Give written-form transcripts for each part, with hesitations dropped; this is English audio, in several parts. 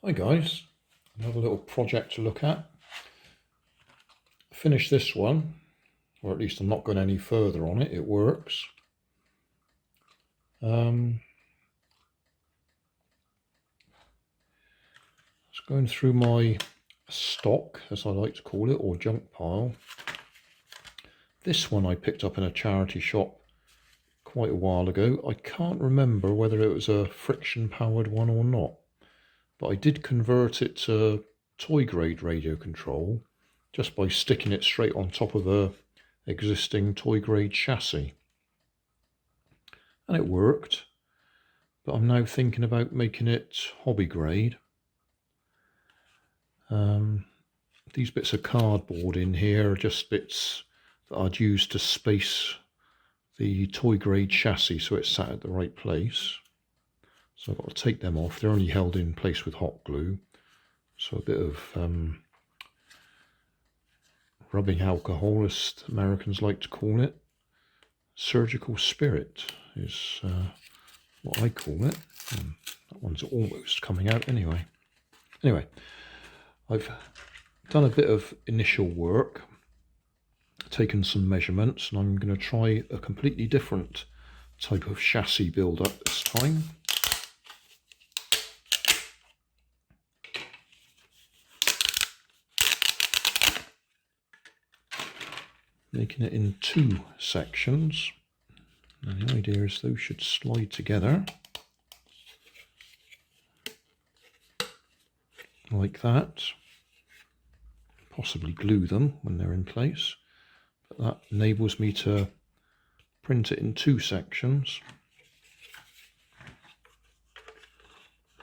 Hi guys, another little project to look at. Finish this one, or at least I'm not going any further on it. It works. Just going through my stock, as I like to call it, or junk pile. This one I picked up in a charity shop quite a while ago. I can't remember whether it was a friction powered one or not, but I did convert it to toy grade radio control just by sticking it straight on top of a existing toy grade chassis, and it worked. But I'm now thinking about making it hobby grade. These bits of cardboard in here are just bits that I'd use to space the toy grade chassis so it's sat at the right place. So I've got to take them off. They're only held in place with hot glue. So a bit of rubbing alcohol, as Americans like to call it. Surgical spirit is what I call it. That one's almost coming out anyway. Anyway, I've done a bit of initial work, taken some measurements, and I'm going to try a completely different type of chassis build up this time. Making it in two sections, and the idea is those should slide together like that. Possibly glue them when they're in place, but that enables me to print it in two sections.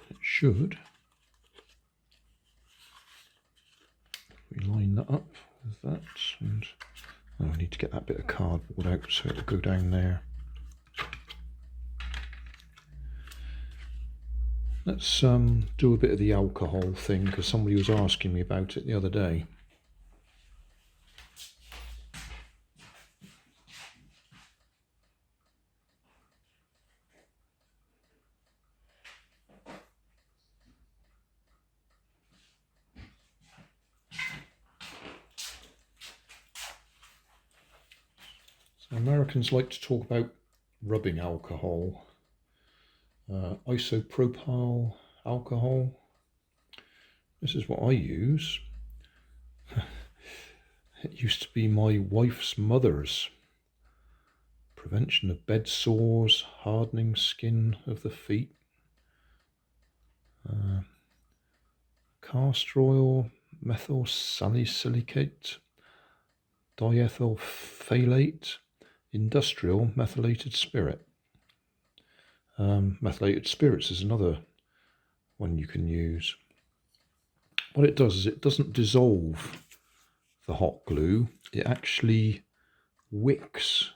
It should. We line that up with that, and I need to get that bit of cardboard out so it'll go down there. Let's do a bit of the alcohol thing, because somebody was asking me about it the other day. So Americans like to talk about rubbing alcohol. Isopropyl alcohol. This is what I use. It used to be my wife's mother's. Prevention of bed sores, hardening skin of the feet. Castor oil, methyl salicylate, diethyl phthalate, industrial methylated spirit. Methylated spirits is another one you can use. What it does is it doesn't dissolve the hot glue, it actually wicks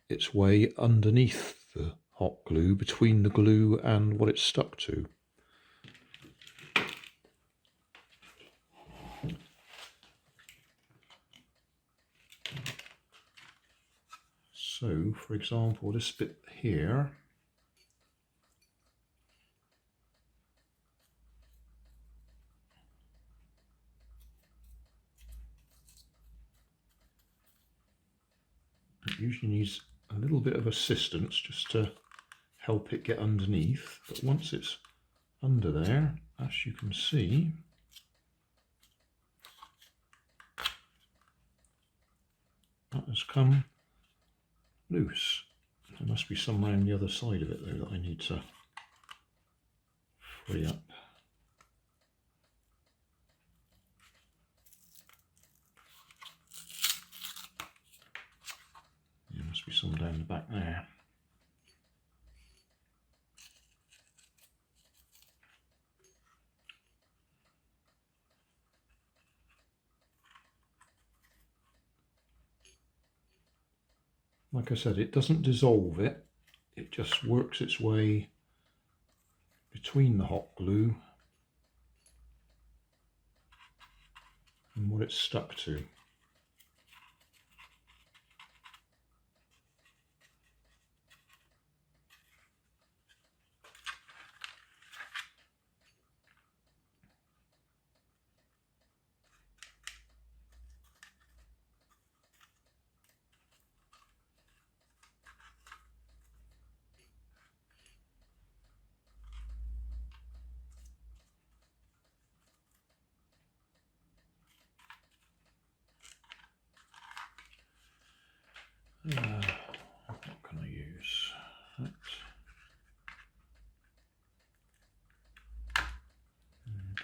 its way underneath the hot glue, between the glue and what it's stuck to. So, for example, this bit here, it usually needs a little bit of assistance just to help it get underneath, but once it's under there, as you can see, that has come loose. There must be some around the other side of it though that I need to free up. There must be some down the back there. Like I said, it doesn't dissolve it, it just works its way between the hot glue and what it's stuck to.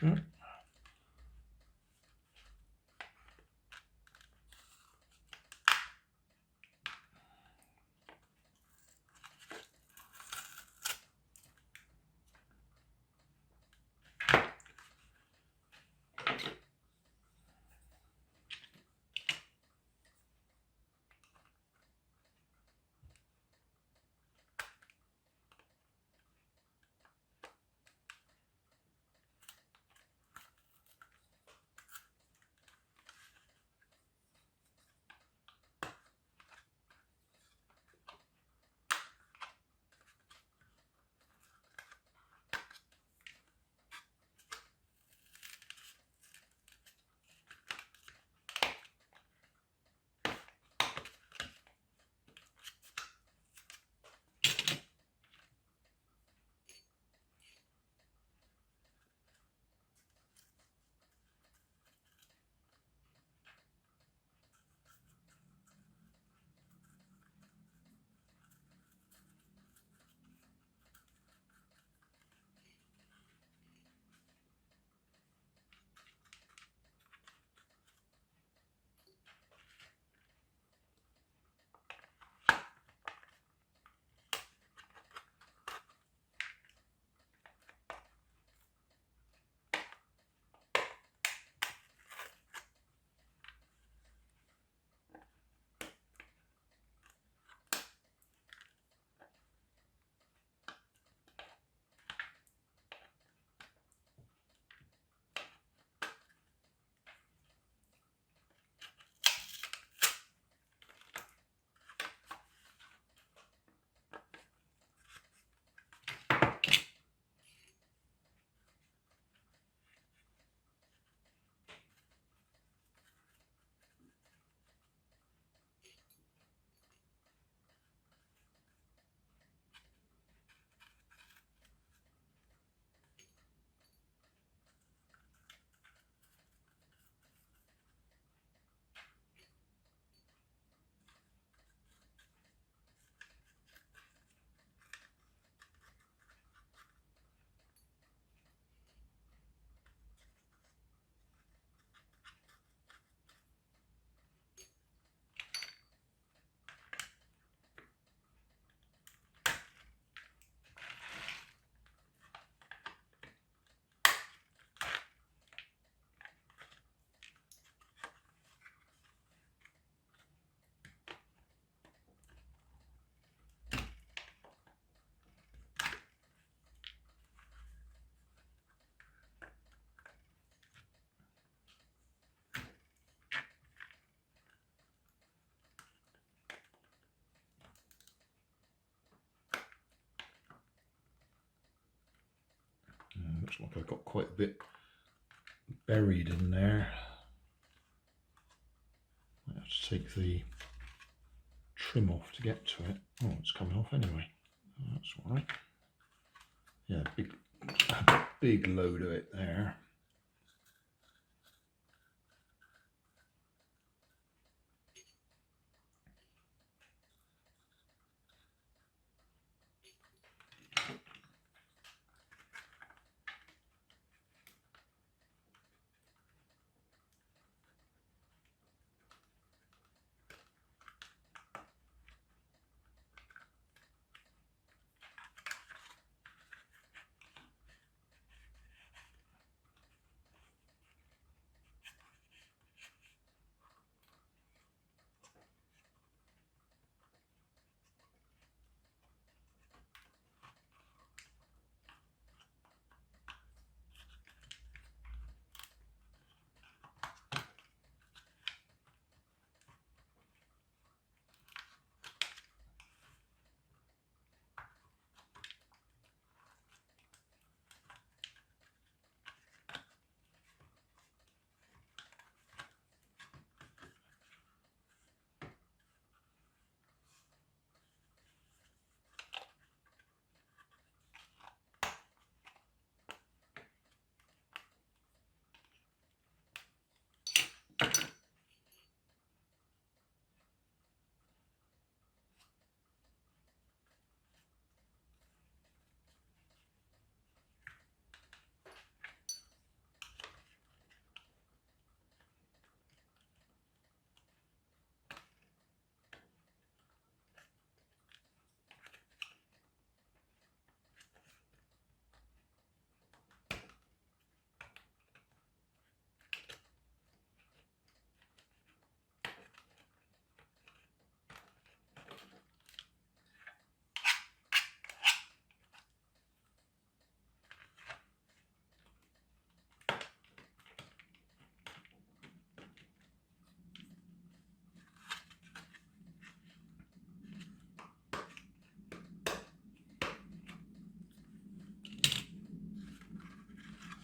washer. Looks like I've got quite a bit buried in there. I have to take the trim off to get to it. Oh, it's coming off anyway. That's all right. Yeah, big load of it there.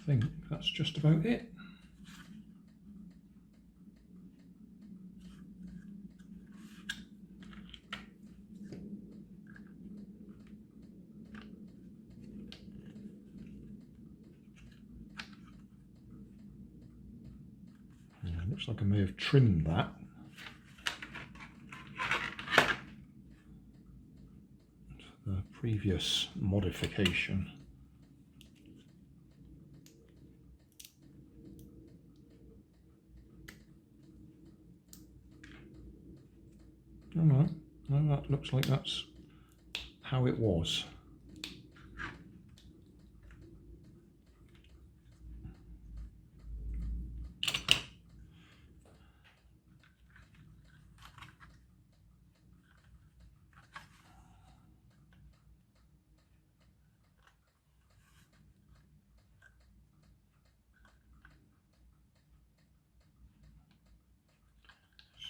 think that's just about it. Looks like I may have trimmed that. The previous modification. No, that looks like that's how it was.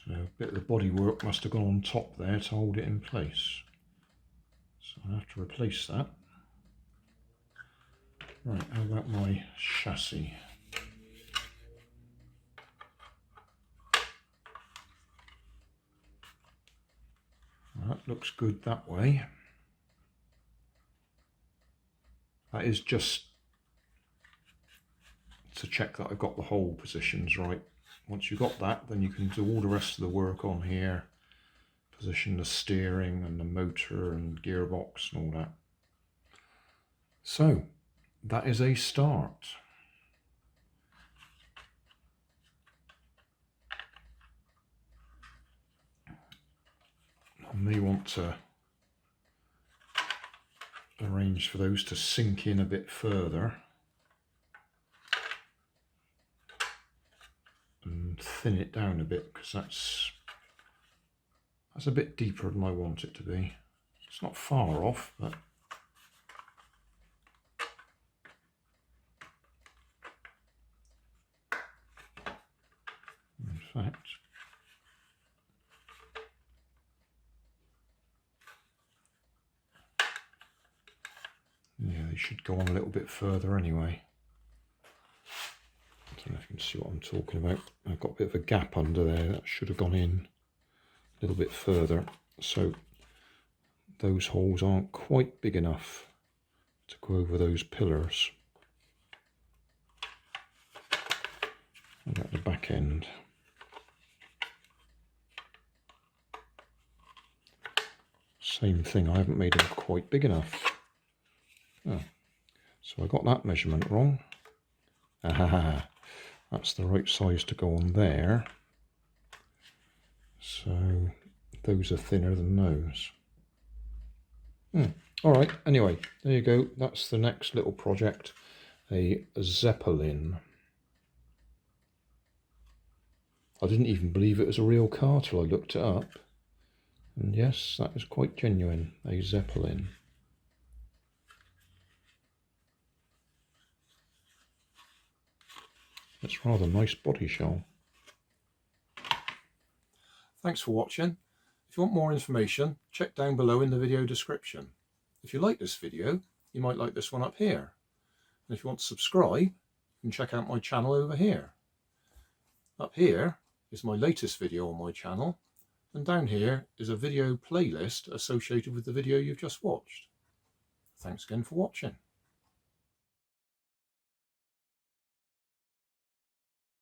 So a bit of the bodywork must have gone on top there to hold it in place. So I have to replace that. Right, how about my chassis? That looks good that way. That is just to check that I've got the hole positions right. Once you've got that, then you can do all the rest of the work on here. Position the steering and the motor and gearbox and all that. So, that is a start. I may want to arrange for those to sink in a bit further and thin it down a bit, because that's a bit deeper than I want it to be. It's not far off, but in fact, yeah, they should go on a little bit further anyway. I don't know if you can see what I'm talking about. I've got a bit of a gap under there that should have gone in a little bit further, so those holes aren't quite big enough to go over those pillars. And at the back end, same thing, I haven't made them quite big enough. Oh, so I got that measurement wrong. Ah, that's the right size to go on there. So those are thinner than those. Alright, anyway, there you go. That's the next little project, a Zeppelin. I didn't even believe it was a real car till I looked it up. And yes, that is quite genuine, a Zeppelin. It's rather nice body shell. Thanks for watching. If you want more information, check down below in the video description. If you like this video, you might like this one up here. And if you want to subscribe, you can check out my channel over here. Up here is my latest video on my channel, and down here is a video playlist associated with the video you've just watched. Thanks again for watching.